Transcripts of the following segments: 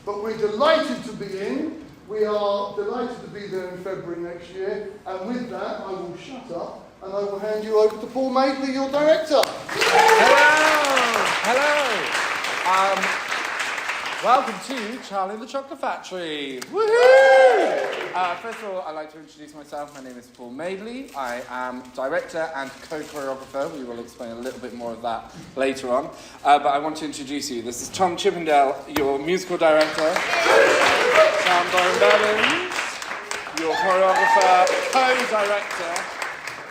but we're delighted to be in. We are delighted to be there in February next year, and with that, I will shut up and I will hand you over to Paul Madeley, your director. Hello. Welcome to Charlie and the Chocolate Factory. Woohoo! First of all, I'd like to introduce myself. My name is Paul Madeley. I am director and co-choreographer. We will explain a little bit more of that later on. But I want to introduce you. This is Tom Chippendale, your musical director. Sam Byron-Bevins, your choreographer, co-director.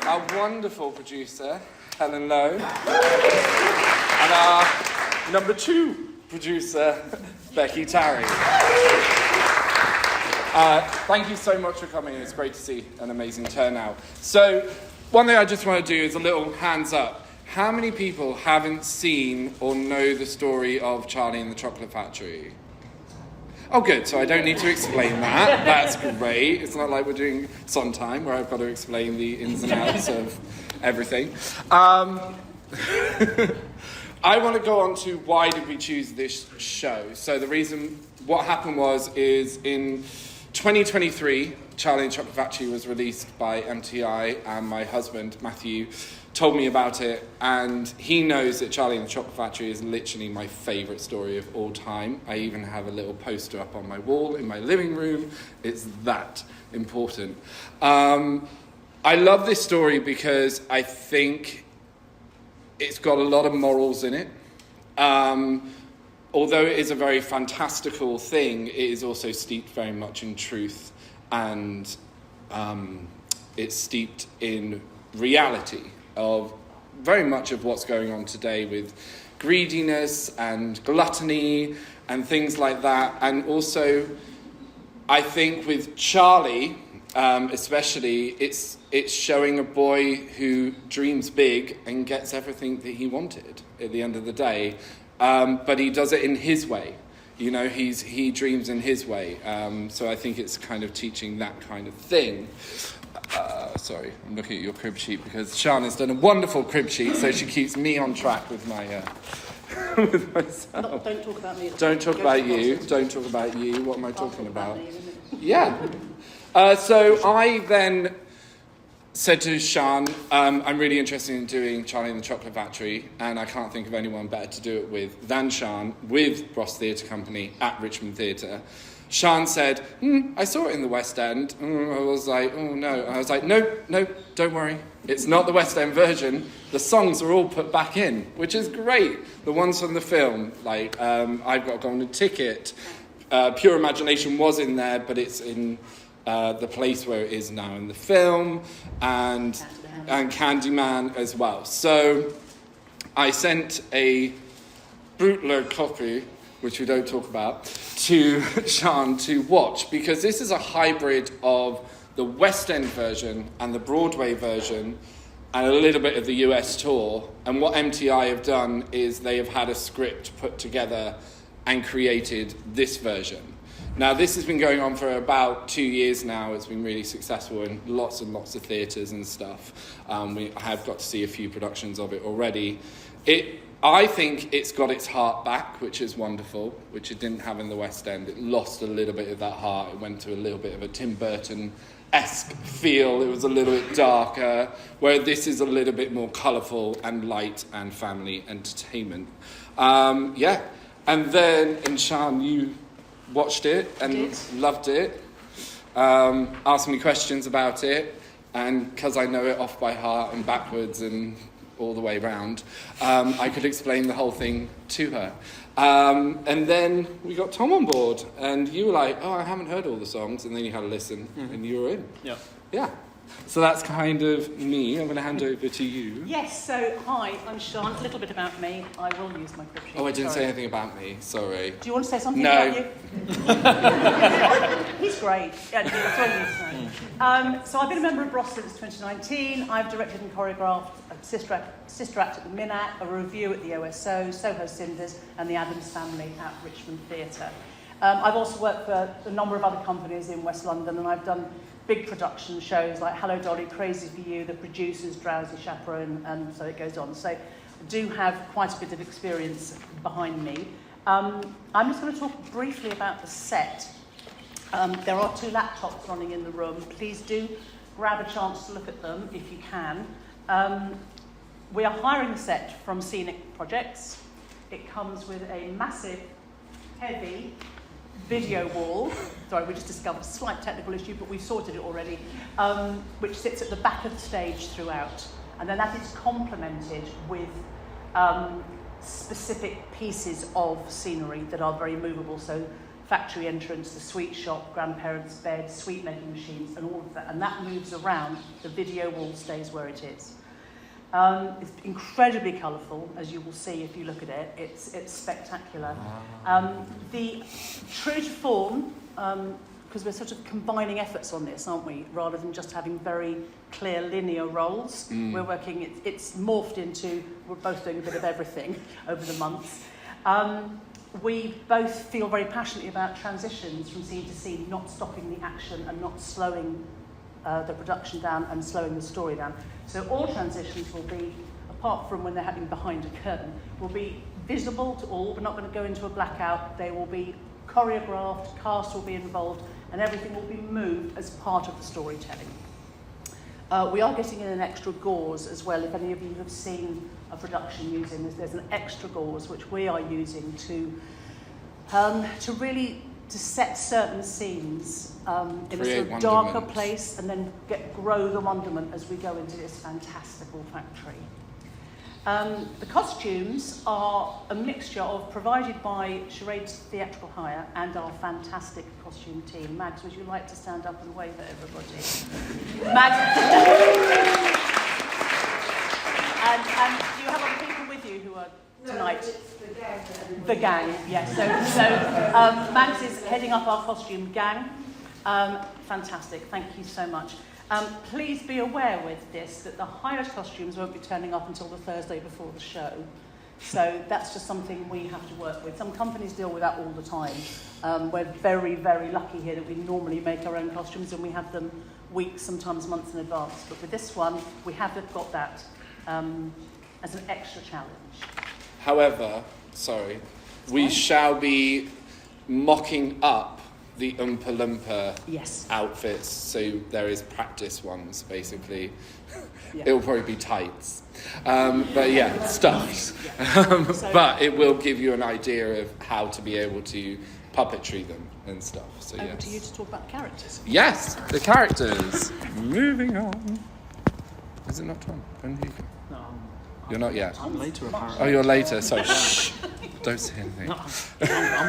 Our wonderful producer, Helen Lowe. And our number 2 producer, Becky Tarry. Thank you so much for coming. It's great to see an amazing turnout. So, one thing I just want to do is a little hands up. How many people haven't seen or know the story of Charlie and the Chocolate Factory? Oh, good. So I don't need to explain that. That's great. It's not like we're doing Sondheim, where I've got to explain the ins and outs of everything. I want to go on to why did we choose this show. So the reason, what happened is in 2023, Charlie and the Chocolate Factory was released by MTI, and my husband, Matthew, told me about it, and he knows that Charlie and the Chocolate Factory is literally my favourite story of all time. I even have a little poster up on my wall in my living room. It's that important. I love this story because I think it's got a lot of morals in it. Although it is a very fantastical thing, it is also steeped very much in truth, and it's steeped in reality of very much of what's going on today with greediness and gluttony and things like that. And also, I think with Charlie, especially, it's showing a boy who dreams big and gets everything that he wanted at the end of the day, but he does it in his way. You know, he dreams in his way. So I think it's kind of teaching that kind of thing. Sorry, I'm looking at your crib sheet because Sian has done a wonderful crib sheet, so she keeps me on track with my with myself. Don't talk about me. Don't talk about you. Don't talk about you. What am I talking about? Yeah. So I then said to Sian, I'm really interested in doing Charlie and the Chocolate Factory, and I can't think of anyone better to do it with than Sian, with Ross Theatre Company at Richmond Theatre. Sian said, I saw it in the West End. I was like, oh no. I was like, no, don't worry. It's not the West End version. The songs are all put back in, which is great. The ones from the film, like I've Got a Golden Ticket, Pure Imagination was in there, but it's in the place where it is now in the film, and Candyman as well. So I sent a bootleg copy, which we don't talk about, to Sian to watch, because this is a hybrid of the West End version and the Broadway version and a little bit of the US tour. And what MTI have done is they have had a script put together and created this version. Now, this has been going on for about 2 years now. It's been really successful in lots and lots of theatres and stuff. I have got to see a few productions of it already. I think it's got its heart back, which is wonderful, which it didn't have in the West End. It lost a little bit of that heart. It went to a little bit of a Tim Burton-esque feel. It was a little bit darker, where this is a little bit more colourful and light and family entertainment. Yeah. And then, Sian, you watched it and loved it, asked me questions about it, and because I know it off by heart and backwards and all the way round, I could explain the whole thing to her. And then we got Tom on board, and you were like, I haven't heard all the songs, and then you had a listen, and you were in. Yeah. So that's kind of me. I'm going to hand over to you. Yes, so hi, I'm Sian. A little bit about me. I will use my crib sheet. Oh, I didn't say anything about me. Sorry. Do you want to say something No. about you? He's great. Yeah, that's all I need to say. So I've been a member of Ross since 2019. I've directed and choreographed a Sister Act at the Minat, a review at the OSO, Soho Cinders, and the Addams Family at Richmond Theatre. I've also worked for a number of other companies in West London, and I've done big production shows like Hello Dolly, Crazy for You, The Producers, Drowsy Chaperone, and so it goes on. So I do have quite a bit of experience behind me. I'm just going to talk briefly about the set. There are 2 laptops running in the room. Please do grab a chance to look at them if you can. We are hiring the set from Scenic Projects. It comes with a massive, heavy video wall. Sorry, we just discovered a slight technical issue, but we've sorted it already, which sits at the back of the stage throughout. And then that is complemented with specific pieces of scenery that are very movable. So factory entrance, the sweet shop, grandparents' bed, sweet making machines, and all of that. And that moves around. The video wall stays where it is. It's incredibly colourful, as you will see if you look at it. It's spectacular. The true to form, because we're sort of combining efforts on this, aren't we? Rather than just having very clear linear roles, we're working. It's morphed into we're both doing a bit of everything over the months. We both feel very passionately about transitions from scene to scene, not stopping the action and not slowing the production down and slowing the story down. So all transitions will be, apart from when they're happening behind a curtain, will be visible to all. We're not going to go into a blackout. They will be choreographed, cast will be involved, and everything will be moved as part of the storytelling. We are getting in an extra gauze as well. If any of you have seen a production using this, there's an extra gauze which we are using to really to set certain scenes in a sort of darker place and then grow the wonderment as we go into this fantastical factory. The costumes are a mixture of provided by Charades Theatrical Hire and our fantastic costume team. Mags, would you like to stand up and wave at everybody? Mags. And do you have other people with you who are tonight? No, the gang, yes. So Mags is heading up our costume gang. Fantastic, thank you so much. Please be aware with this that the hired costumes won't be turning up until the Thursday before the show. So that's just something we have to work with. Some companies deal with that all the time. We're very, very lucky here that we normally make our own costumes and we have them weeks, sometimes months in advance. But with this one, we haven't got that as an extra challenge. However, we shall be mocking up the Oompa Loompa outfits, so there is practice ones, basically. Yeah. It'll probably be tights. But yeah, stuffs. But it will give you an idea of how to be able to puppetry them and stuff. So over to you to talk about the characters. Yes, the characters. Moving on. Is it not Tom? When do you go? No, you're not yet? I'm later, apparently. Oh, you're later. Sorry. Shh. Don't say anything. No, I'm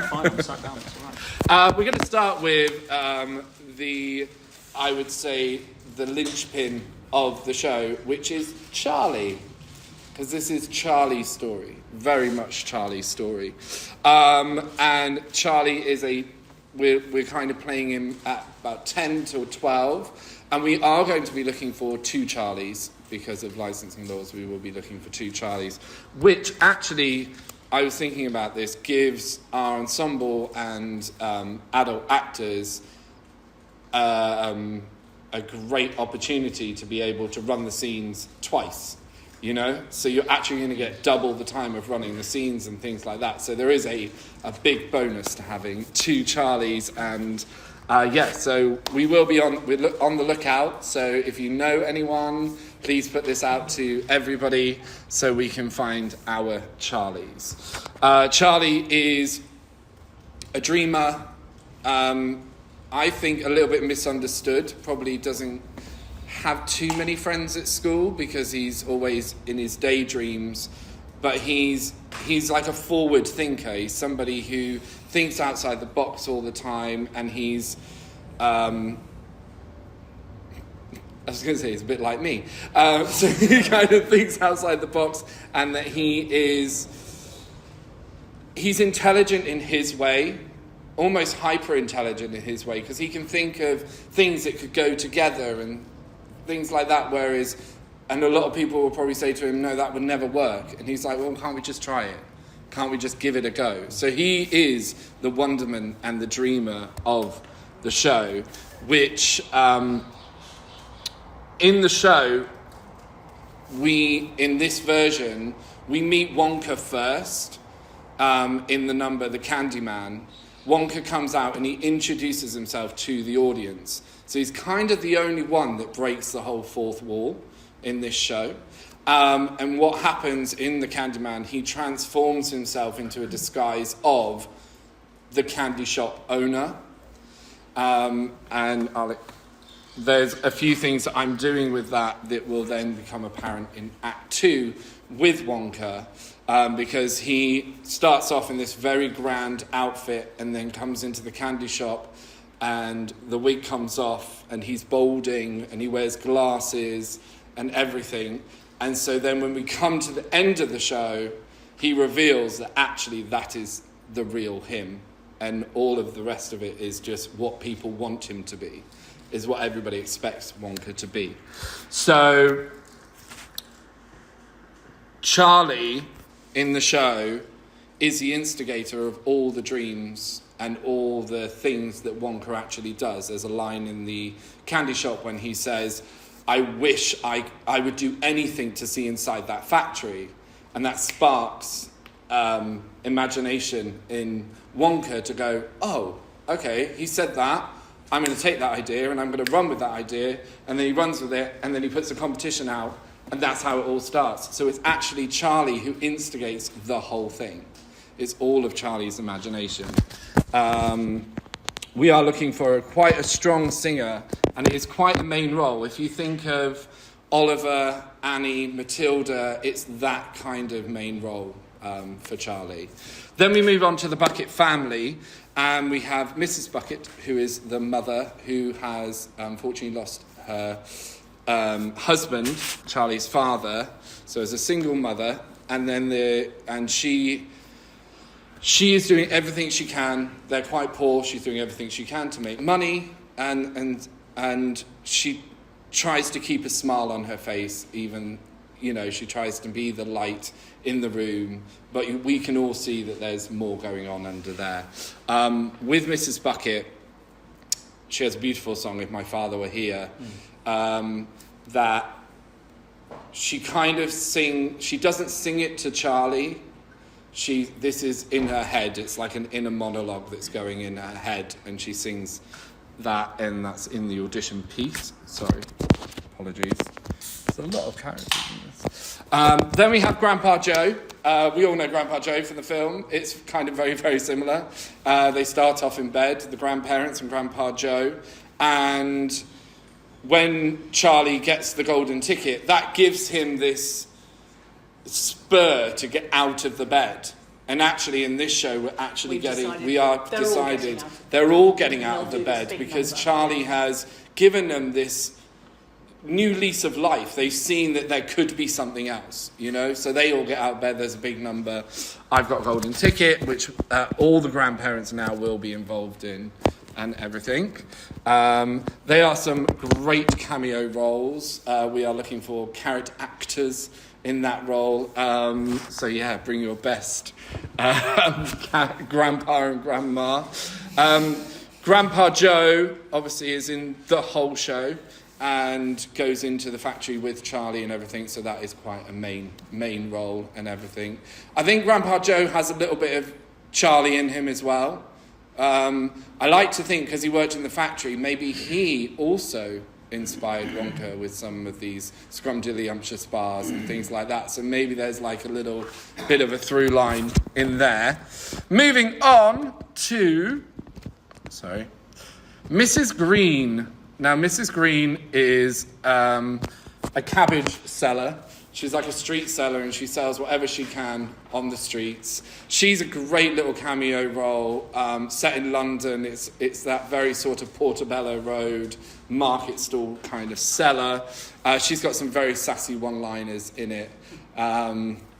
fine. I'm sat down. It's all right. We're going to start with I would say, the linchpin of the show, which is Charlie. Because this is Charlie's story. Very much Charlie's story. And Charlie is we're kind of playing him at about 10 till 12. And we are going to be looking for 2 Charlies. Because of licensing laws, we will be looking for 2 Charlies. Which actually, I was thinking about this, gives our ensemble and adult actors a great opportunity to be able to run the scenes twice. You know, so you're actually going to get double the time of running the scenes and things like that. So there is a big bonus to having 2 Charlies, and so we will be on the lookout. So if you know anyone, please put this out to everybody so we can find our Charlies. Charlie is a dreamer. I think a little bit misunderstood. Probably doesn't have too many friends at school because he's always in his daydreams, but he's like a forward thinker. He's somebody who thinks outside the box all the time, and he's I was going to say he's a bit like me. So he kind of thinks outside the box, and that he's intelligent in his way, almost hyper intelligent in his way, because he can think of things that could go together and things like that, and a lot of people will probably say to him, no, that would never work. And he's like, well, can't we just try it? Can't we just give it a go? So he is the wonderment and the dreamer of the show, which, in the show, in this version, we meet Wonka first, in the number The Candyman, Wonka comes out and he introduces himself to the audience. So he's kind of the only one that breaks the whole fourth wall in this show. And what happens in The Candyman, he transforms himself into a disguise of the candy shop owner. There's a few things that I'm doing with that will then become apparent in Act 2 with Wonka, because he starts off in this very grand outfit and then comes into the candy shop and the wig comes off and he's balding and he wears glasses and everything. And so then when we come to the end of the show, he reveals that actually that is the real him. And all of the rest of it is just what people want him to be, is what everybody expects Wonka to be. So Charlie in the show is the instigator of all the dreams and all the things that Wonka actually does. There's a line in the candy shop when he says, I wish I would do anything to see inside that factory. And that sparks imagination in Wonka to go, oh, okay, he said that. I'm going to take that idea and I'm going to run with that idea. And then he runs with it and then he puts a competition out and that's how it all starts. So it's actually Charlie who instigates the whole thing. It's all of Charlie's imagination. We are looking for quite a strong singer and it is quite a main role. If you think of Oliver, Annie, Matilda, it's that kind of main role for Charlie. Then we move on to the Bucket family, and we have Mrs. Bucket, who is the mother who has unfortunately lost her husband, Charlie's father, so as a single mother, and she is doing everything she can. They're quite poor. She's doing everything she can to make money, and she tries to keep a smile on her face, even, she tries to be the light in the room, but we can all see that there's more going on under there. With Mrs. Bucket, she has a beautiful song, If My Father Were Here, that she kind of she doesn't sing it to Charlie. This is in her head. It's like an inner monologue that's going in her head, and she sings that, and that's in the audition piece. Sorry, apologies. There's a lot of characters in this. Then we have Grandpa Joe. We all know Grandpa Joe from the film. It's kind of very, very similar. They start off in bed, the grandparents and Grandpa Joe, and when Charlie gets the golden ticket, that gives him this spur to get out of the bed. And actually in this show they're all getting out of the bed because Charlie has given them this new lease of life. They've seen that there could be something else, so they all get out of bed. There's a big number, I've Got a Golden Ticket, which all the grandparents now will be involved in and everything. They are some great cameo roles. We are looking for character actors in that role. So yeah, bring your best grandpa and grandma. Grandpa Joe obviously is in the whole show and goes into the factory with Charlie and everything, so that is quite a main role and everything. I think Grandpa Joe has a little bit of Charlie in him as well. I like to think, because he worked in the factory, maybe he also inspired Wonka with some of these scrumdiddlyumptious bars and things like that. So maybe there's like a little bit of a through line in there. Moving on to, Mrs. Green. Now, Mrs. Green is a cabbage seller. She's like a street seller and she sells whatever she can on the streets. She's a great little cameo role, set in London. It's that very sort of Portobello Road market stall kind of seller. She's got some very sassy one-liners in it.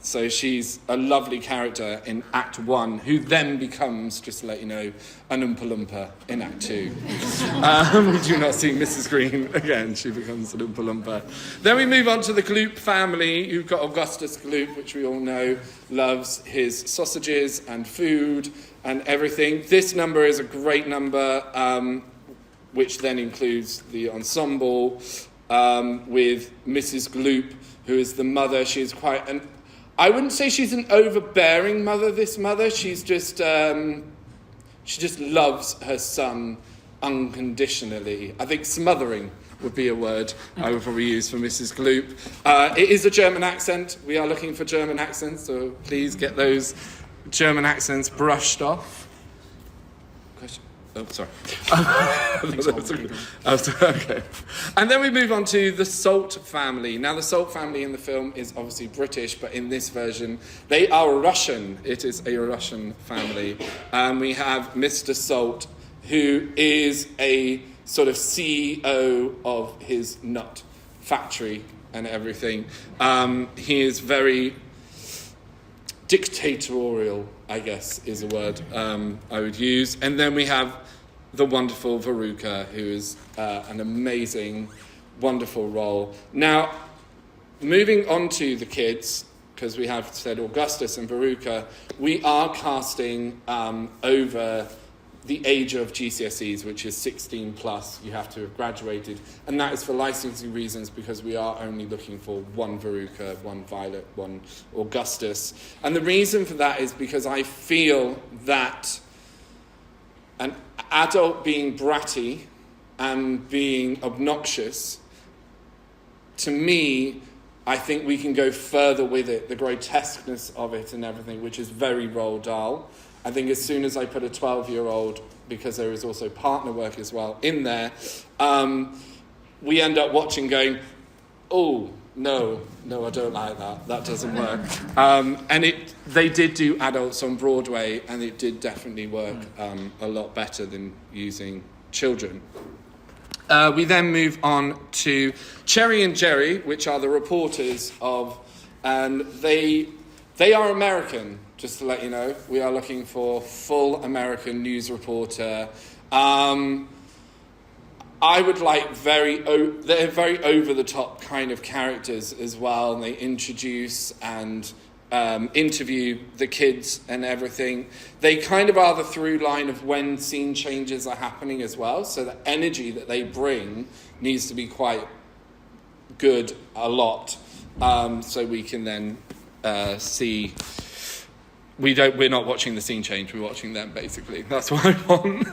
So she's a lovely character in Act 1, who then becomes, just to let you know, an Oompa Loompa in Act 2. We do not see Mrs. Green again. She becomes an Oompa Loompa. Then we move on to the Gloop family. You've got Augustus Gloop, which we all know loves his sausages and food and everything. This number is a great number, which then includes the ensemble with Mrs. Gloop, who is the mother. She is quite I wouldn't say she's an overbearing mother, this mother. She's just, she just loves her son unconditionally. I think smothering would be a word I would probably use for Mrs. Gloop. It is a German accent. We are looking for German accents, so please get those German accents brushed off. Question? Oh, sorry. Okay. And then we move on to the Salt family. Now, the Salt family in the film is obviously British, but in this version, they are Russian. It is a Russian family. We have Mr. Salt, who is a sort of CEO of his nut factory and everything. He is very dictatorial, I guess, is a word I would use. And then we have the wonderful Veruca, who is an amazing, wonderful role. Now, moving on to the kids, because we have said Augustus and Veruca, we are casting over the age of GCSEs, which is 16 plus, you have to have graduated. And that is for licensing reasons, because we are only looking for one Veruca, one Violet, one Augustus. And the reason for that is because I feel that an adult being bratty and being obnoxious, to me, I think we can go further with it, the grotesqueness of it and everything, which is very Roald Dahl. I think as soon as I put a 12-year-old, because there is also partner work as well in there, we end up watching going, oh, no, I don't like that. That doesn't work. And they did do adults on Broadway, and it did definitely work a lot better than using children. We then move on to Cherry and Jerry, which are the reporters of, and they are American. Just to let you know, we are looking for full American news reporter. I would like they're very over-the-top kind of characters as well. And they introduce and interview the kids and everything. They kind of are the through line of when scene changes are happening as well. So the energy that they bring needs to be quite good a lot. So we can then see... We're not watching the scene change, we're watching them, basically. That's what I want.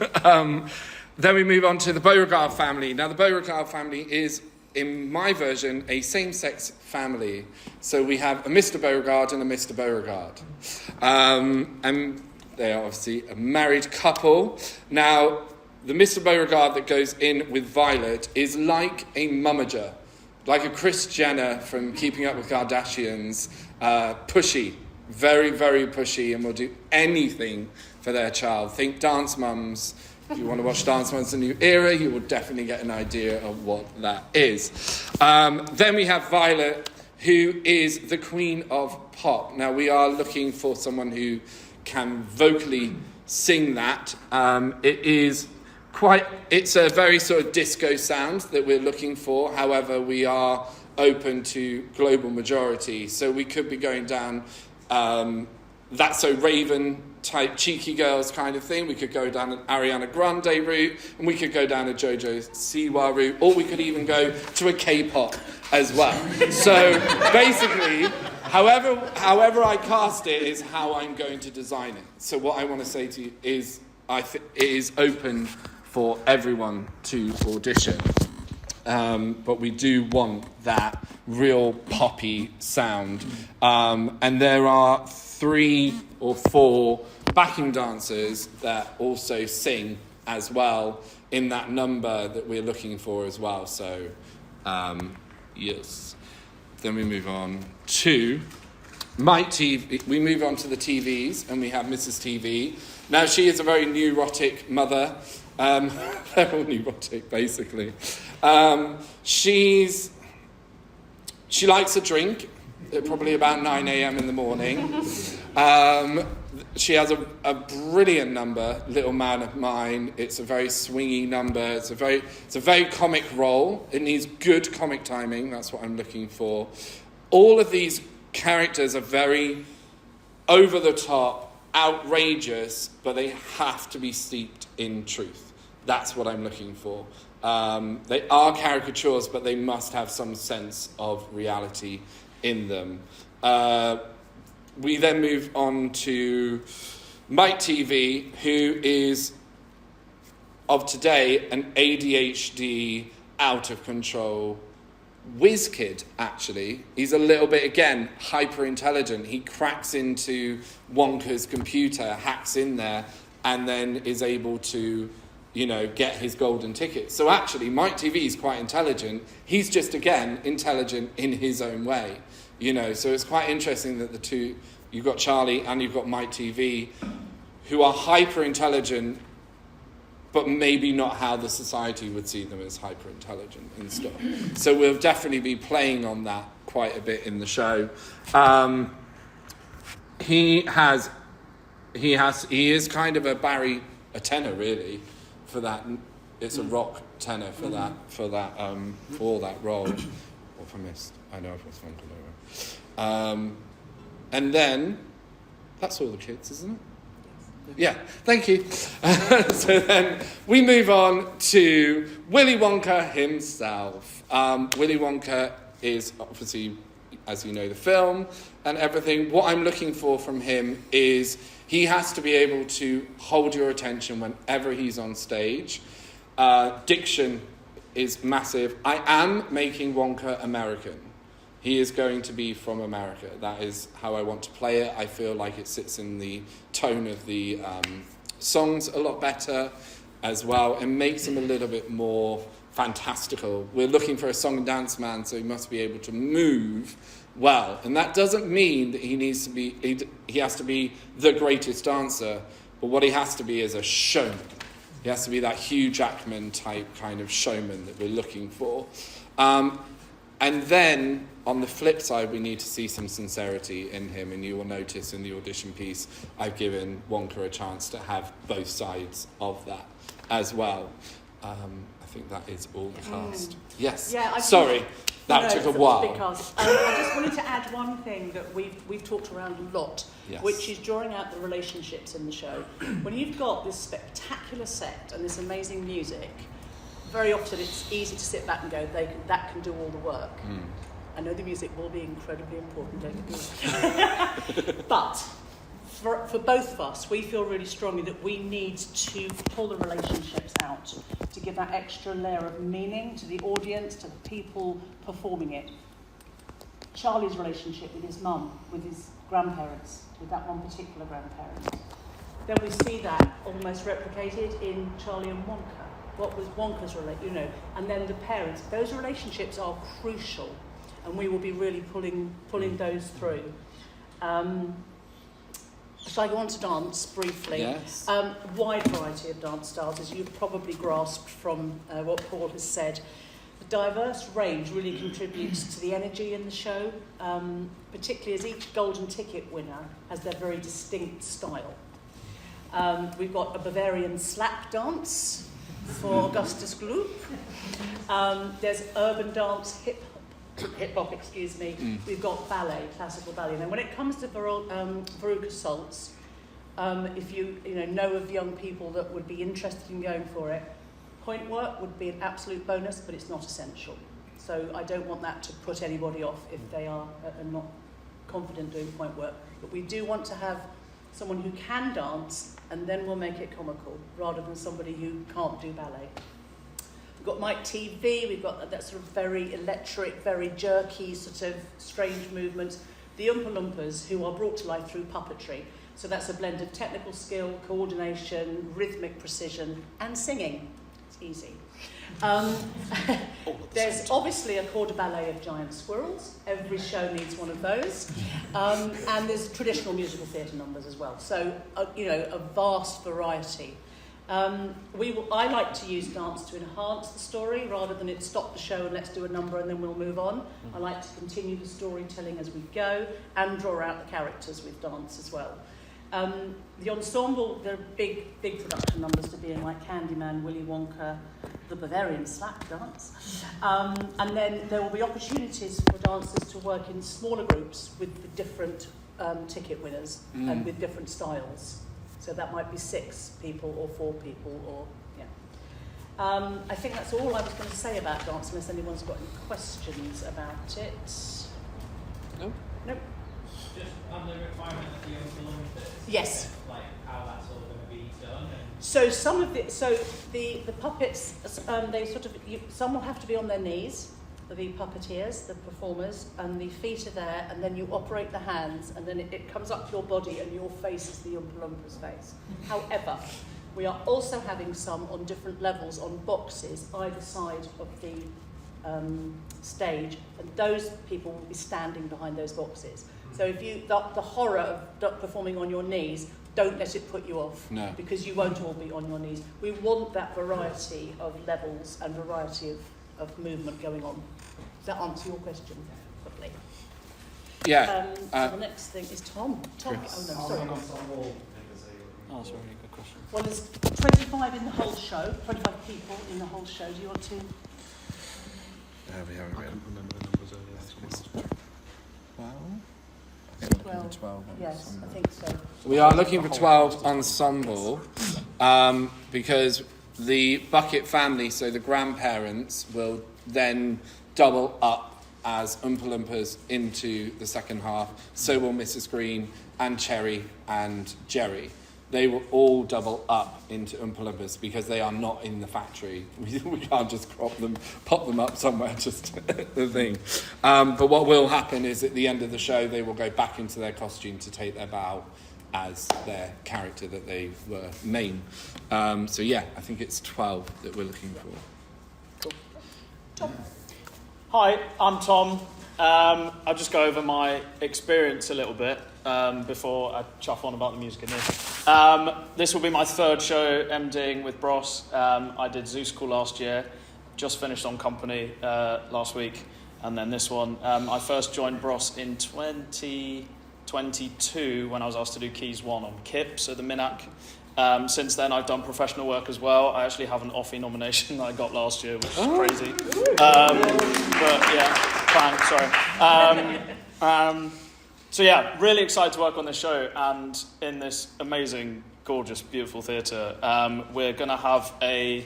Then we move on to the Beauregard family. Now, the Beauregard family is, in my version, a same-sex family. So we have a Mr. Beauregard and a Mr. Beauregard. And they are obviously a married couple. Now, the Mr. Beauregard that goes in with Violet is like a mummager, like a Kris Jenner from Keeping Up with Kardashians, pushy. Very, very pushy, and will do anything for their child. Think Dance Mums. If you want to watch Dance Mums: A New Era, you will definitely get an idea of what that is. Then we have Violet, who is the queen of pop. Now, we are looking for someone who can vocally sing that. It's a very sort of disco sound that we're looking for. However, we are open to global majority. So we could be going down... That's So Raven type cheeky girls kind of thing. We could go down an Ariana Grande route, and we could go down a JoJo Siwa route, or we could even go to a K-pop as well. So basically, however I cast it is how I'm going to design it. So what I want to say to you is it is open for everyone to audition. But we do want that real poppy sound. And there are 3 or 4 backing dancers that also sing as well in that number that we're looking for as well. So, yes. Then we move on to Mike TV. We move on to the TVs, and we have Mrs. TV. Now, she is a very neurotic mother. They're all neurotic, basically. She likes a drink, probably about 9 a.m. in the morning. She has a brilliant number, Little Man of Mine. It's a very swingy number. It's a very comic role. It needs good comic timing. That's what I'm looking for. All of these characters are very over the top, outrageous, but they have to be steeped in truth. That's what I'm looking for. They are caricatures, but they must have some sense of reality in them. we then move on to Mike TV, who is, of today, an ADHD, out of control whiz kid, actually. He's a little bit, again, hyper intelligent. He cracks into Wonka's computer, hacks in there, and then is able to, get his golden ticket. So actually, Mike TV is quite intelligent. He's just, again, intelligent in his own way. So it's quite interesting that the two, you've got Charlie and you've got Mike TV, who are hyper intelligent, but maybe not how the society would see them as hyper intelligent and stuff. So we'll definitely be playing on that quite a bit in the show. He is kind of a tenor really for that. It's a rock tenor for that role. What have I missed? I know I've lost one over. And then that's all the kids, isn't it? Yeah, thank you. So then we move on to Willy Wonka himself. Willy Wonka is obviously, as you know, the film and everything. What I'm looking for from him is he has to be able to hold your attention whenever he's on stage. Diction is massive. I am making Wonka American. He is going to be from America. That is how I want to play it. I feel like it sits in the tone of the songs a lot better as well, and makes him a little bit more fantastical. We're looking for a song and dance man, so he must be able to move well. And that doesn't mean that he has to be the greatest dancer, but what he has to be is a showman. He has to be that Hugh Jackman type kind of showman that we're looking for. And then, on the flip side, we need to see some sincerity in him, and you will notice in the audition piece, I've given Wonka a chance to have both sides of that as well. I think that is all the cast. Yes. Yeah, sorry, that took a while. Because, I just wanted to add one thing that we've talked around a lot, yes, which is drawing out the relationships in the show. When you've got this spectacular set and this amazing music, very often it's easy to sit back and go, that can do all the work. I know the music will be incredibly important, don't get me wrong. But for both of us, we feel really strongly that we need to pull the relationships out to give that extra layer of meaning to the audience, to the people performing it. Charlie's relationship with his mum, with his grandparents, with that one particular grandparent. Then we see that almost replicated in Charlie and Wonka. What was Wonka's and then the parents. Those relationships are crucial, and we will be really pulling those through. Shall I go on to dance briefly? Yes. Wide variety of dance styles, as you've probably grasped from what Paul has said. The diverse range really contributes to the energy in the show, particularly as each golden ticket winner has their very distinct style. We've got a Bavarian slap dance for Augustus Gloop. There's urban dance, hip hop, We've got ballet, classical ballet. Now, when it comes to Veruca Salt's, if you know of young people that would be interested in going for it, point work would be an absolute bonus, but it's not essential. So I don't want that to put anybody off if they are not confident doing point work. But we do want to have someone who can dance, and then we'll make it comical, rather than somebody who can't do ballet. We've got Mike TV, we've got that sort of very electric, very jerky, sort of strange movements. The Oompa Loompas, who are brought to life through puppetry. So that's a blend of technical skill, coordination, rhythmic precision, and singing. It's easy. There's obviously a corps de ballet of giant squirrels. Every show needs one of those. And there's traditional musical theatre numbers as well. So, a vast variety. I like to use dance to enhance the story rather than it stop the show and let's do a number and then we'll move on. I like to continue the storytelling as we go and draw out the characters with dance as well. The ensemble, there are big production numbers to being like Candyman, Willy Wonka, the Bavarian slap dance. And then there will be opportunities for dancers to work in smaller groups with the different ticket winners and with different styles. So that might be 6 people or 4 people or, I think that's all I was going to say about dance, unless anyone's got any questions about it. No. Nope. just on the requirement that the Olympus? Yes. Like how that's all going to be done? And So some of the puppets, they sort of, some will have to be on their knees, the puppeteers, the performers, and the feet are there, and then you operate the hands, and then it comes up to your body, and your face is the Oompa Loompas face. However, we are also having some on different levels on boxes either side of the stage, and those people will be standing behind those boxes. So if the horror of performing on your knees, don't let it put you off. No. Because you won't all be on your knees. We want that variety of levels and variety of movement going on. Does that answer your question properly? Yeah. So the next thing is Tom. Tom. Chris. Oh no, sorry. Oh, sorry, good question. Well, there's 25 in the whole show. 25 people in the whole show. Do you want to? We haven't I really. couldn't remember the numbers earlier. Well, 12 yes, ensemble. I think so. We are looking for 12 ensemble because the Bucket family, so the grandparents, will then double up as Oompa Loompas into the second half. So will Mrs. Green and Cherry and Jerry. They will all double up into Oompa Loompas because they are not in the factory. We can't just pop them up somewhere, just the thing. But what will happen is at the end of the show, they will go back into their costume to take their bow as their character that they were main. So yeah, I think it's 12 that we're looking for. Cool. Tom. Hi, I'm Tom. I'll just go over my experience a little bit before I chuff on about the music in here. This will be my third show MDing with Bros. I did Zoo School last year, just finished on Company last week, and then this one. I first joined Bros in 2022 when I was asked to do Keys 1 on KIP, so the Minac. Since then, I've done professional work as well. I actually have an Offie nomination that I got last year, which is crazy. But yeah, thanks, sorry. So yeah, really excited to work on this show and in this amazing, gorgeous, beautiful theatre. We're going to have a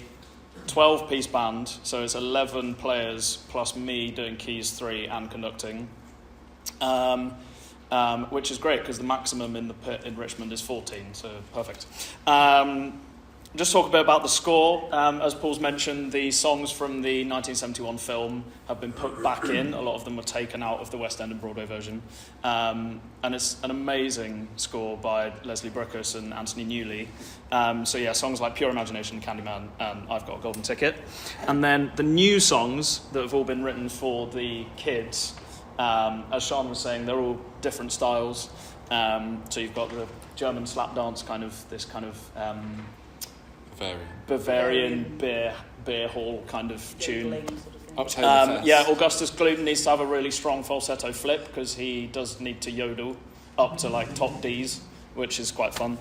12-piece band, so it's 11 players plus me doing Keys 3 and conducting. Which is great because the maximum in the pit in Richmond is 14, so perfect. Just talk a bit about the score. As Paul's mentioned, the songs from the 1971 film have been put back in. A lot of them were taken out of the West End and Broadway version. And it's an amazing score by Leslie Brookus and Anthony Newley. So yeah, songs like Pure Imagination, Candyman, and I've Got a Golden Ticket. And then the new songs that have all been written for the kids, as Sean was saying, they're all different styles. So you've got the German slap dance this kind of Bavarian beer hall kind of tune. Oktoberfest. Yeah, Augustus Gloop needs to have a really strong falsetto flip because he does need to yodel up to like top Ds, which is quite fun.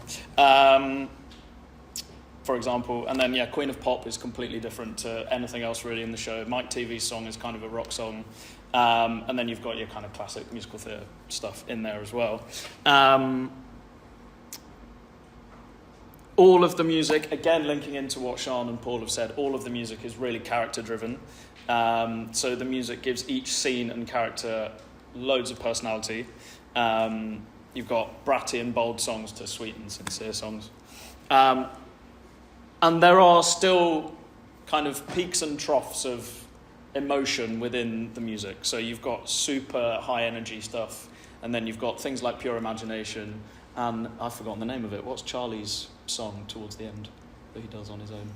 For example, and then yeah, Queen of Pop is completely different to anything else really in the show. Mike TV's song is kind of a rock song. And then you've got your kind of classic musical theatre stuff in there as well. All of the music, again linking into what Sean and Paul have said, all of the music is really character driven. So the music gives each scene and character loads of personality. You've got bratty and bold songs to sweet and sincere songs. And there are still kind of peaks and troughs of emotion within the music. So you've got super high energy stuff, and then you've got things like Pure Imagination, and I've forgotten the name of it. What's Charlie's song towards the end that he does on his own?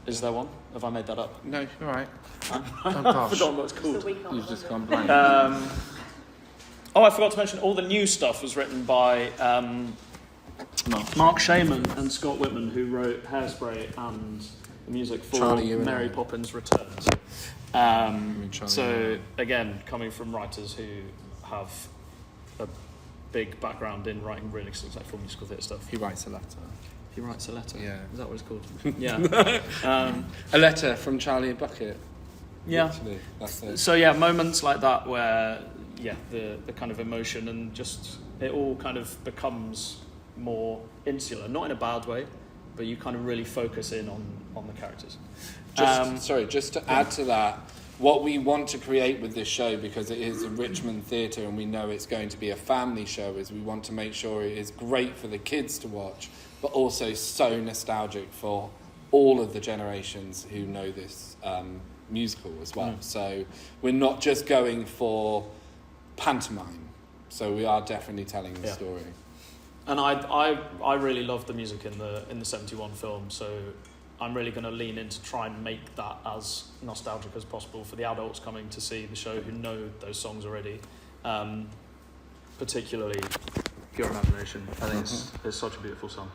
Is there one? Have I made that up? No, you're right. I've forgotten what it's called. You've just gone blank. I forgot to mention all the new stuff was written by Mark Shaman and Scott Whitman, who wrote Hairspray and the music for Charlie, Mary Poppins Returns. So again, coming from writers who have a big background in writing really successful musical theatre stuff. He writes a letter. He writes a letter. Yeah. Is that what it's called? Yeah. A letter from Charlie and Bucket. Yeah. Literally, that's it. So yeah, moments like that where the kind of emotion and just it all kind of becomes more insular, not in a bad way, but you kind of really focus in on the characters. Just to add to that, what we want to create with this show, because it is a Richmond theatre and we know it's going to be a family show, is we want to make sure it is great for the kids to watch, but also so nostalgic for all of the generations who know this musical as well. So we're not just going for pantomime. So we are definitely telling the story. And I really love the music in the 71 film, so I'm really going to lean in to try and make that as nostalgic as possible for the adults coming to see the show who know those songs already. Particularly Pure Imagination. I think it's such a beautiful song.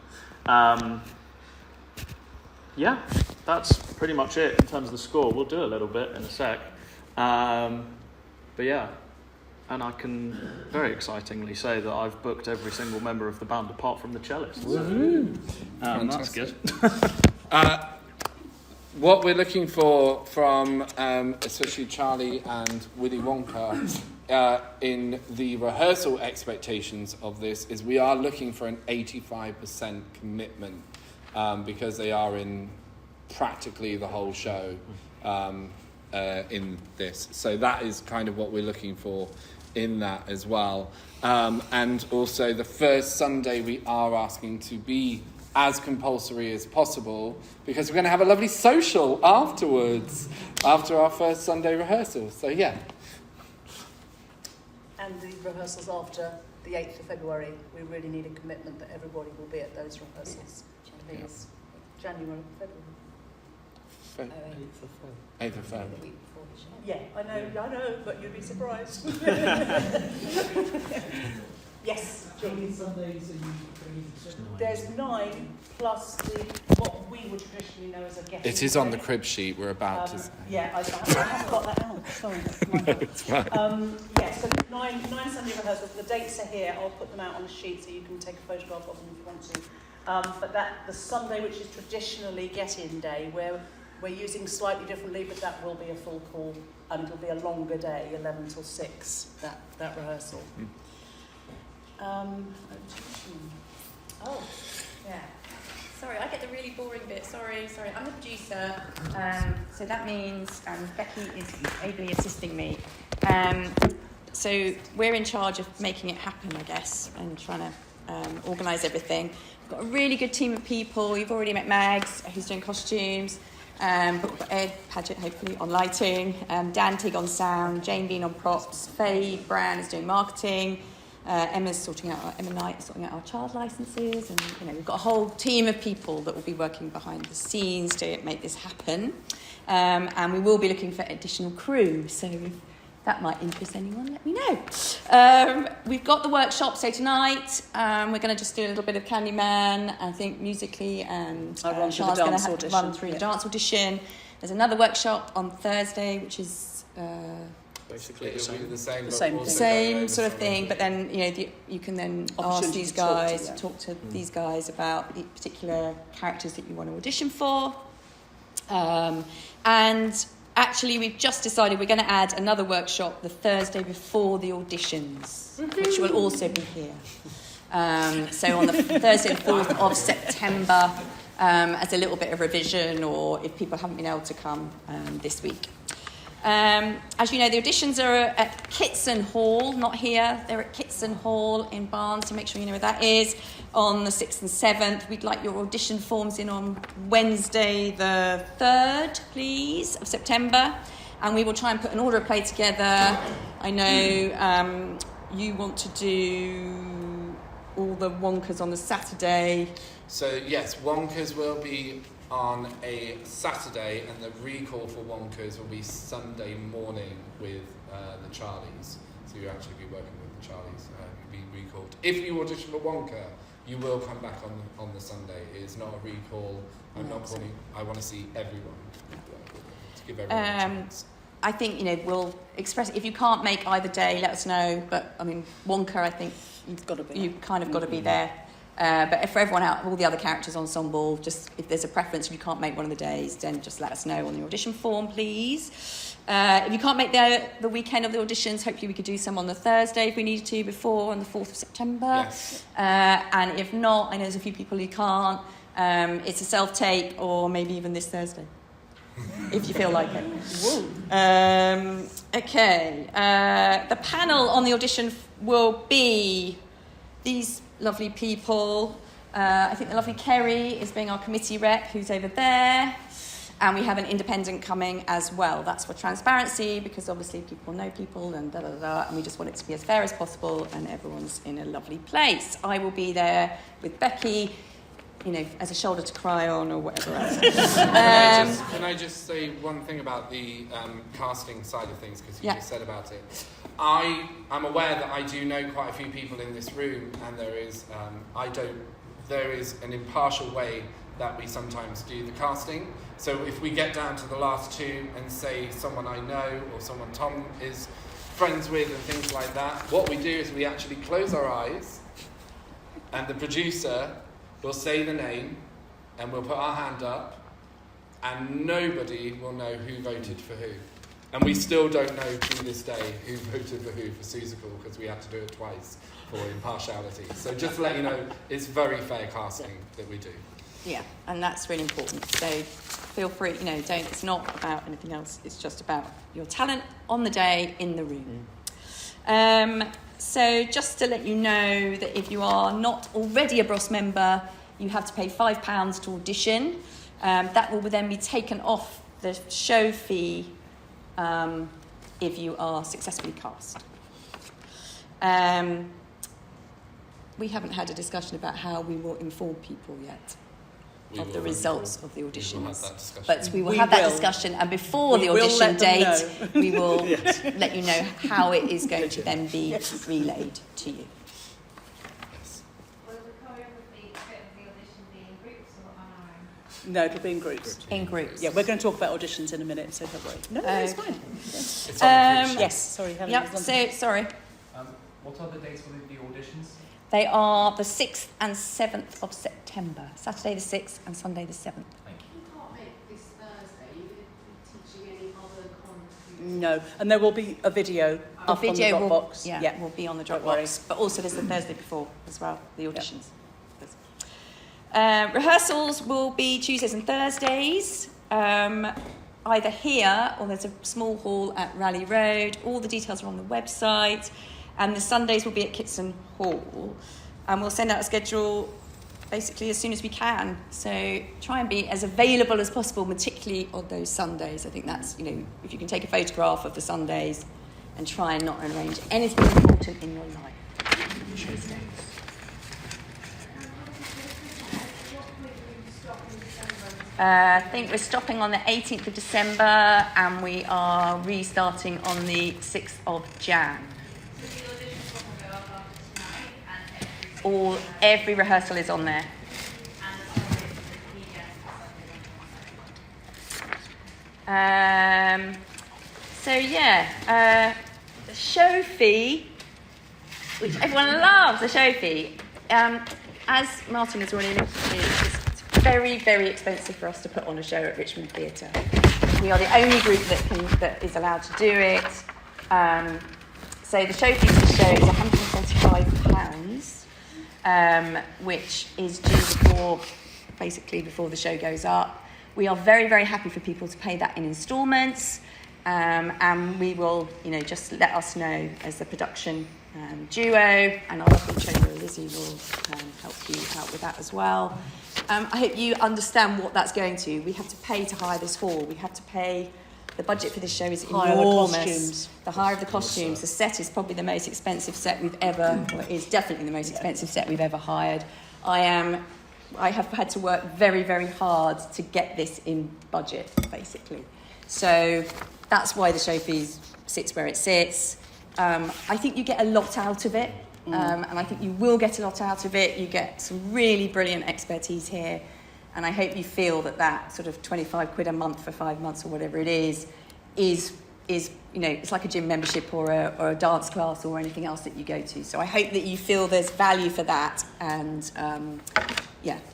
Yeah, that's pretty much it in terms of the score. We'll do a little bit in a sec. But yeah, and I can very excitingly say that I've booked every single member of the band apart from the cellist. Woohoo! That's good. What we're looking for from especially Charlie and Willy Wonka in the rehearsal expectations of this is we are looking for an 85% commitment because they are in practically the whole show in this. So that is kind of what we're looking for in that as well. And also the first Sunday we are asking to be as compulsory as possible because we're going to have a lovely social afterwards after our first Sunday rehearsal. So yeah. And the rehearsals after the 8th of February, we really need a commitment that everybody will be at those rehearsals. I think it's January, February. 8th of Feb. Yeah, I know, but you'd be surprised. Yes, How many Sundays are you bringing to there's 9 plus what we would traditionally know as a guest. It is on the crib sheet we're about to... Yeah, I haven't got that out. Sorry, that's my fault. It's fine. So nine Sunday rehearsals. The dates are here. I'll put them out on a sheet so you can take a photograph of them if you want to. But the Sunday, which is traditionally get-in day, where we're using slightly differently, but that will be a full call and it'll be a longer day, 11 till 6. That rehearsal. Oh, yeah. Sorry, I get the really boring bit. Sorry. I'm the producer. So that means Becky is ably assisting me. So we're in charge of making it happen, I guess, and trying to organise everything. We've got a really good team of people. You've already met Mags, who's doing costumes. But we've got Ed Paget, hopefully, on lighting. Dan Tigg on sound. Jane Bean on props. Faye Brand is doing marketing. Emma Knight is sorting out our child licences, and we've got a whole team of people that will be working behind the scenes to make this happen. And we will be looking for additional crew, so if that might interest anyone, let me know. We've got the workshop, so tonight we're going to just do a little bit of Candyman, I think musically, and Sean's going to run through the dance audition. There's another workshop on Thursday, which is... Basically the same sort of thing, but then you can then ask these guys to talk to these guys about the particular characters that you want to audition for. And actually, we've just decided we're going to add another workshop the Thursday before the auditions, which will also be here. So on the Thursday, the 4th of September, as a little bit of revision, or if people haven't been able to come this week. As you know, the auditions are at Kitson Hall, not here. They're at Kitson Hall in Barnes, so make sure you know where that is, on the 6th and 7th. We'd like your audition forms in on Wednesday the 3rd, please, of September. And we will try and put an order of play together. I know you want to do all the Wonkers on the Saturday. So, yes, Wonkers will be on a Saturday, and the recall for Wonkers will be Sunday morning with the Charlies. So you'll actually be working with the Charlies. You'll be recalled. If you audition for Wonka, you will come back on the Sunday. It's not a recall. I'm not calling. I want to see everyone. To give everyone a chance. I think we'll express. If you can't make either day, let us know. But I mean, Wonka, I think you've got to be. You've kind of got to be there. But for everyone out, all the other characters ensemble, just if there's a preference, if you can't make one of the days, then just let us know on the audition form, please. If you can't make the weekend of the auditions, hopefully we could do some on the Thursday if we needed to before, on the 4th of September. Yes. And if not, I know there's a few people who can't. It's a self-tape, or maybe even this Thursday. if you feel like it. Okay. The panel on the audition will be these lovely people. I think the lovely Kerry is being our committee rep, who's over there. And we have an independent coming as well. That's for transparency, because obviously people know people and da-da-da, and we just want it to be as fair as possible and everyone's in a lovely place. I will be there with Becky, you know, as a shoulder to cry on or whatever else. Can I just say one thing about the casting side of things, because you just said about it. I'm aware that I do know quite a few people in this room, and there is an impartial way that we sometimes do the casting. So if we get down to the last two and say someone I know or someone Tom is friends with and things like that, what we do is we actually close our eyes and the producer will say the name and we'll put our hand up and nobody will know who voted for who. And we still don't know to this day who voted for who for Seussical, because we had to do it twice for impartiality. So just to let you know, it's very fair casting that we do. Yeah, and that's really important. So feel free, it's not about anything else. It's just about your talent on the day in the room. So just to let you know that if you are not already a Bros member, you have to pay £5 to audition. That will then be taken off the show fee if you are successfully cast. We haven't had a discussion about how we will inform people yet of the results of the auditions. But we will have that discussion, and before the audition date, we will let you know how it is going to then be relayed to you. Will the choreography of the audition be in groups or on our own? No, it'll be in groups. In groups. Yeah, we're going to talk about auditions in a minute, so don't worry. No, it's fine. It's on the Yes, sorry. Sorry. What are the dates for the auditions? They are the 6th and 7th of September. Saturday the 6th and Sunday the 7th. Thank you. You can't make this Thursday. You're going to be teaching any other content. No, and there will be a video up on the Dropbox. Will be on the Don't worry. Dropbox. But also there's the Thursday before as well, the auditions. Rehearsals will be Tuesdays and Thursdays, either here or there's a small hall at Raleigh Road. All the details are on the website. And the Sundays will be at Kitson Hall. And we'll send out a schedule basically as soon as we can. So try and be as available as possible, particularly on those Sundays. I think that's, if you can take a photograph of the Sundays and try and not arrange anything important in your life. I think we're stopping on the 18th of December and we are restarting on the 6th of Jan. Every rehearsal is on there. The show fee, which everyone loves, the show fee. As Martin has already alluded to, it's very, very expensive for us to put on a show at Richmond Theatre. We are the only group that is allowed to do it. So the show fee for the show is £125. Which is due before the show goes up. We are very, very happy for people to pay that in instalments, and we will, just let us know as the production duo, and our lovely trainer Lizzie will help you out with that as well. I hope you understand what that's going to. We have to pay to hire this hall. We have to pay. The budget for this show is enormous. The hire of the costumes. The set is probably the most expensive set we've ever, or is definitely the most expensive set we've ever hired. I have had to work very, very hard to get this in budget, basically. So that's why the show fee sits where it sits. I think you get a lot out of it, and I think you will get a lot out of it. You get some really brilliant expertise here. And I hope you feel that sort of £25 a month for 5 months or whatever it is it's like a gym membership or a dance class or anything else that you go to. So I hope that you feel there's value for that. And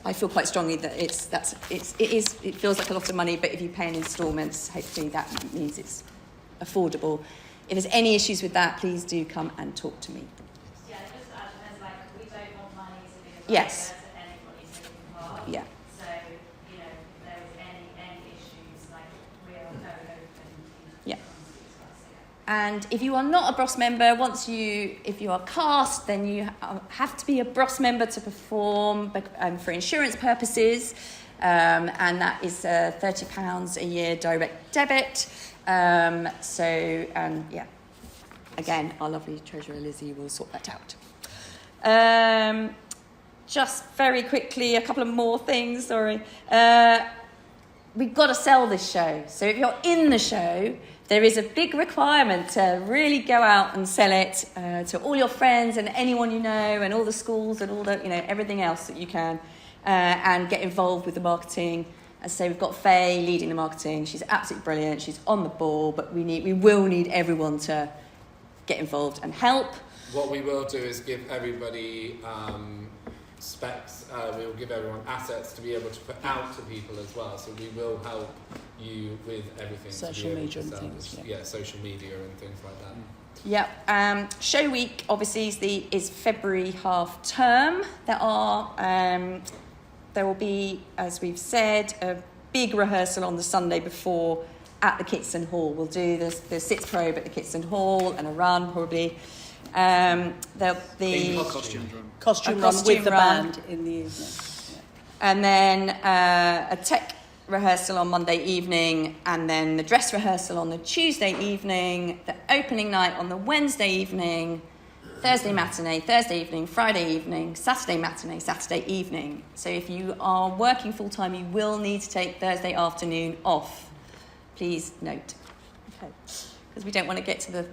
I feel quite strongly that it feels like a lot of money, but if you pay in instalments, hopefully that means it's affordable. If there's any issues with that, please do come and talk to me. Yeah, just as we don't want money to be a Yes. to anybody taking part. Yeah. So, if there was any issues, And if you are not a Bros member, if you are cast, then you have to be a Bros member to perform for insurance purposes. And that is £30 a year direct debit. Again, our lovely treasurer Lizzie will sort that out. Just very quickly, a couple of more things, sorry. We've got to sell this show. So if you're in the show, there is a big requirement to really go out and sell it to all your friends and anyone you know and all the schools and all the, everything else that you can, and get involved with the marketing. As I say, we've got Faye leading the marketing. She's absolutely brilliant. She's on the ball, but we will need everyone to get involved and help. What we will do is give everybody specs. We will give everyone assets to be able to put out to people as well. So we will help you with everything. Social media and things. Yeah, social media and things like that. Yeah. Show week obviously is February half term. There will be, as we've said, a big rehearsal on the Sunday before at the Kitson Hall. We'll do the Sitz Probe at the Kitson Hall and a run probably. There'll be Costume run with the band in the evening. And then a tech rehearsal on Monday evening, and then the dress rehearsal on the Tuesday evening, the opening night on the Wednesday evening, Thursday matinee, Thursday evening, Friday evening, Saturday matinee, Saturday evening. So if you are working full-time, you will need to take Thursday afternoon off. Please note. Okay. Because we don't want to get to the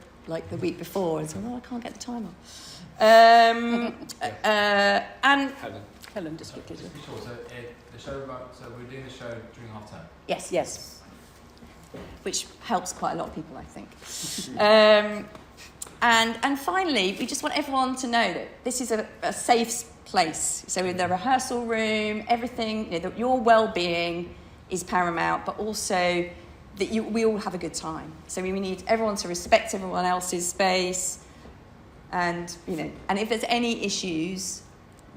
week before and say, I can't get the time off. And Helen just quickly. Sure, so we're doing the show during half term? Yes. Which helps quite a lot of people, I think. And finally, we just want everyone to know that this is a safe place. So in the rehearsal room, everything, that your well-being is paramount, but also that we all have a good time. So we need everyone to respect everyone else's space, and if there's any issues,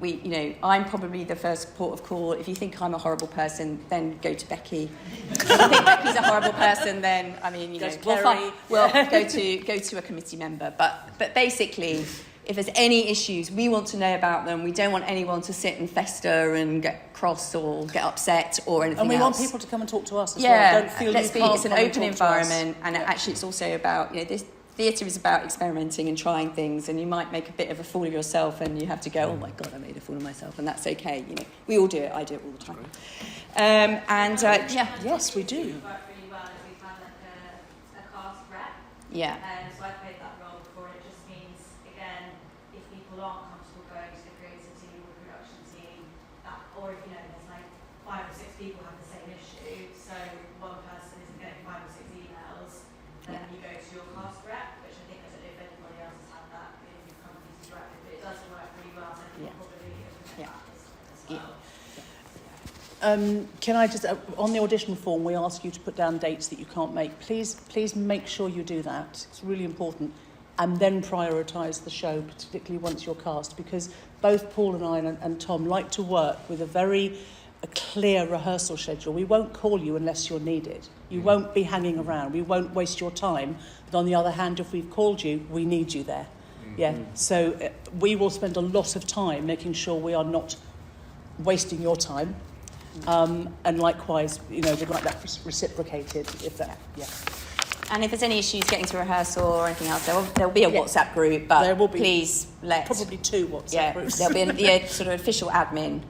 I'm probably the first port of call. If you think I'm a horrible person, then go to Becky. If you think Becky's a horrible person, then we'll go to a committee member. But basically, if there's any issues, we want to know about them. We don't want anyone to sit and fester and get cross or get upset or anything else. And we want people to come and talk to us as well. Don't feel it's an open environment, and actually it's also about, this theatre is about experimenting and trying things, and you might make a bit of a fool of yourself and you have to go, oh my God, I made a fool of myself, and that's okay. We all do it. I do it all the time. Yes, we do. Worked really well if we've had a cast rep. Yeah. So I've played that role before. It just means, again, if people aren't comfortable going to the creative team or the production team, or if there's 5 or 6 people have the same issue, so one person isn't getting 5 or 6 emails, then you go to your cast rep, which I think, I don't know if anybody else has had that in companies you've worked with, but it does work really well, so I think probably as well. Can I just, on the audition form, we ask you to put down dates that you can't make. Please make sure you do that. It's really important. And then prioritise the show, particularly once you're cast, because both Paul and I and Tom like to work with a clear rehearsal schedule. We won't call you unless you're needed. You won't be hanging around. We won't waste your time. But on the other hand, if we've called you, we need you there. Yeah. So we will spend a lot of time making sure we are not wasting your time. And likewise, we'd like that reciprocated. And if there's any issues getting to rehearsal or anything else, there'll be a WhatsApp group, but there will be please probably 2 WhatsApp groups. There'll be a sort of official admin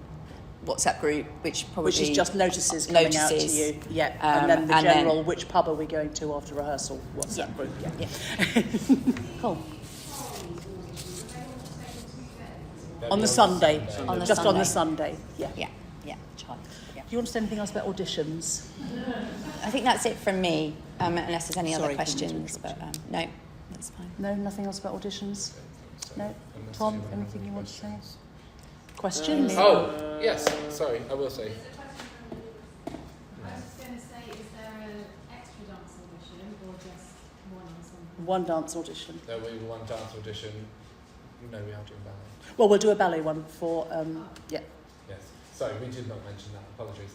WhatsApp group, which is just notices coming out to you. Yeah, and then the general, which pub are we going to after rehearsal WhatsApp group. Yeah. Cool. On the Sunday. On the Sunday. Yeah. Do you want to say anything else about auditions? I think that's it from me, unless there's any other questions. But no, that's fine. No, nothing else about auditions? No? Tom, anything you want to say? Questions? Yes, sorry, I will say. I was just going to say, is there an extra dance audition or just one ensemble? One dance audition. There will be one dance audition. No, we are doing ballet. Well, we'll do a ballet one for, Yes. Sorry, we did not mention that. Apologies.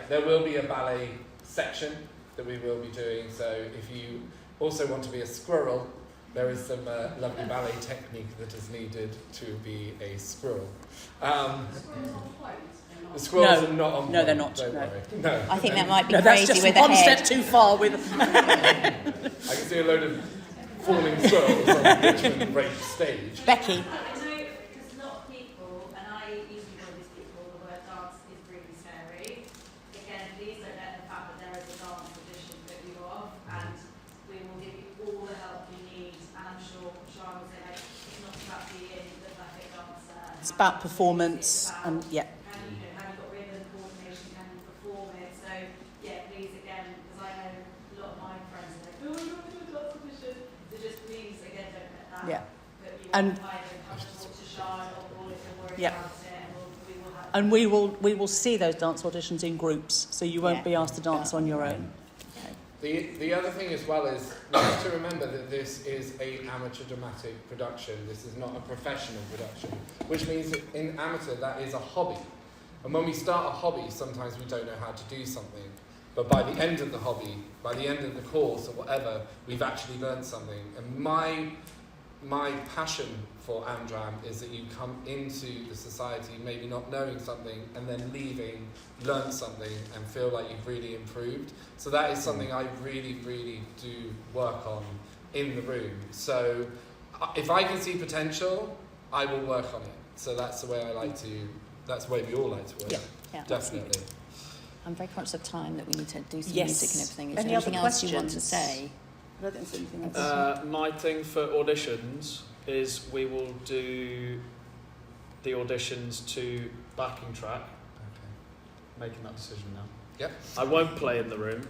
There will be a ballet section that we will be doing. So if you also want to be a squirrel, there is some lovely ballet technique that is needed to be a squirrel. The squirrels are not on point. No, they're not. Don't No. worry. No. I think that might be No, that's crazy just with a one head. step too far with... I can see a load of falling squirrels on the Richmond Rape stage. Becky. I know because a lot of people, and I usually one of these people, the word dance is really scary. Again, please don't let the fact that there is a dance audition put you off, and we will give you all the help you need. And I'm sure Sean will say, like, it's not about being the perfect dancer. It's about performance and, yeah. Have you got rhythm, coordination, can you perform it? So, yeah, please, again, because I know a lot of my friends are like, oh, you're not going to dance audition. So just please, again, don't let that Yeah. put you And- on either comfortable to Sean or Paul if you're worried Yeah. about it, and we will have... And we will see those dance auditions in groups, so you won't be asked to dance on your own. The other thing as well is you have to remember that this is an amateur dramatic production. This is not a professional production, which means that in amateur that is a hobby. And when we start a hobby, sometimes we don't know how to do something. But by the end of the hobby, by the end of the course or whatever, we've actually learned something. And my passion for Amdram is that you come into the society maybe not knowing something and then leaving, learn something and feel like you've really improved. So that is something I really, really do work on in the room. So if I can see potential, I will work on it. So that's the way I like to, that's the way we all like to work. Yeah. Definitely. I'm very conscious of time that we need to do some Yes. music and everything. Is Any there other anything else you want to questions? say? I don't think there's anything else. My thing for auditions is we will do the auditions to backing track. Making that decision now. Yep. I won't play in the room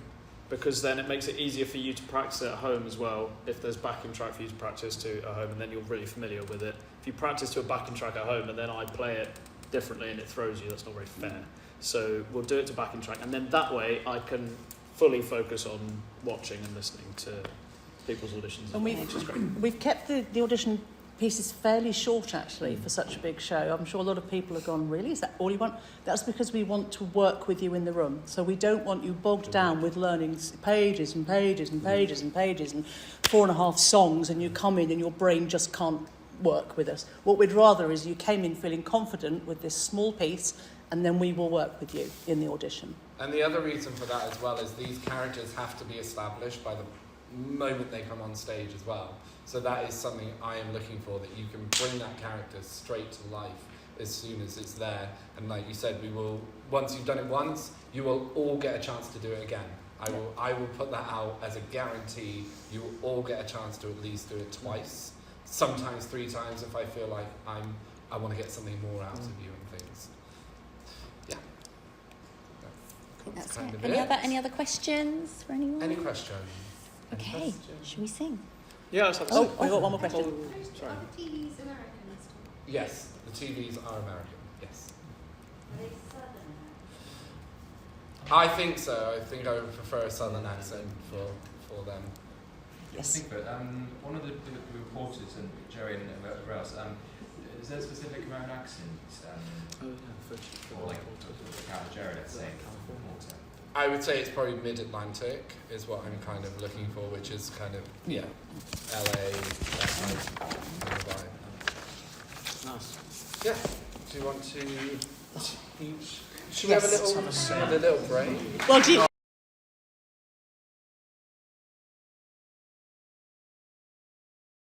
because then it makes it easier for you to practice it at home as well. If there's backing track for you to practice to at home, and then you're really familiar with it. If you practice to a backing track at home and then I play it differently and it throws you, that's not very fair. So we'll do it to backing track, and then that way I can fully focus on watching and listening to people's auditions, And which is great. we've kept the audition pieces fairly short, actually, for such a big show. I'm sure a lot of people have gone, really? Is that all you want? That's because we want to work with you in the room. So we don't want you bogged down with learning pages and pages and pages and pages and 4.5 songs, and you come in and your brain just can't work with us. What we'd rather is you came in feeling confident with this small piece, and then we will work with you in the audition. And the other reason for that as well is these characters have to be established by the moment they come on stage as well. So that is something I am looking for, that you can bring that character straight to life as soon as it's there. And like you said, we will, once you've done it once, you will all get a chance to do it again. I will put that out as a guarantee. You will all get a chance to at least do it twice, sometimes 3 times if I feel like I want to get something more out of you and things. Yeah. That's kind it. of Any other questions for anyone? Any questions? Any Okay. questions? Should we sing? Yeah, let's have a Oh, sip. we've got one more question. Sorry. Are the TVs American this time? Yes, the TVs are American. Yes. Are they southern? I think so. I think I would prefer a southern accent for them. Yes. One of the reporters, and Jerry and whoever else, is there a specific American accent for like the character Jerry, let's say, reporter? I would say it's probably mid-Atlantic is what I'm kind of looking for, which is kind of, LA, that kind of vibe. Nice. Yeah. Do you want to each? Should we have a little break? Well, do you,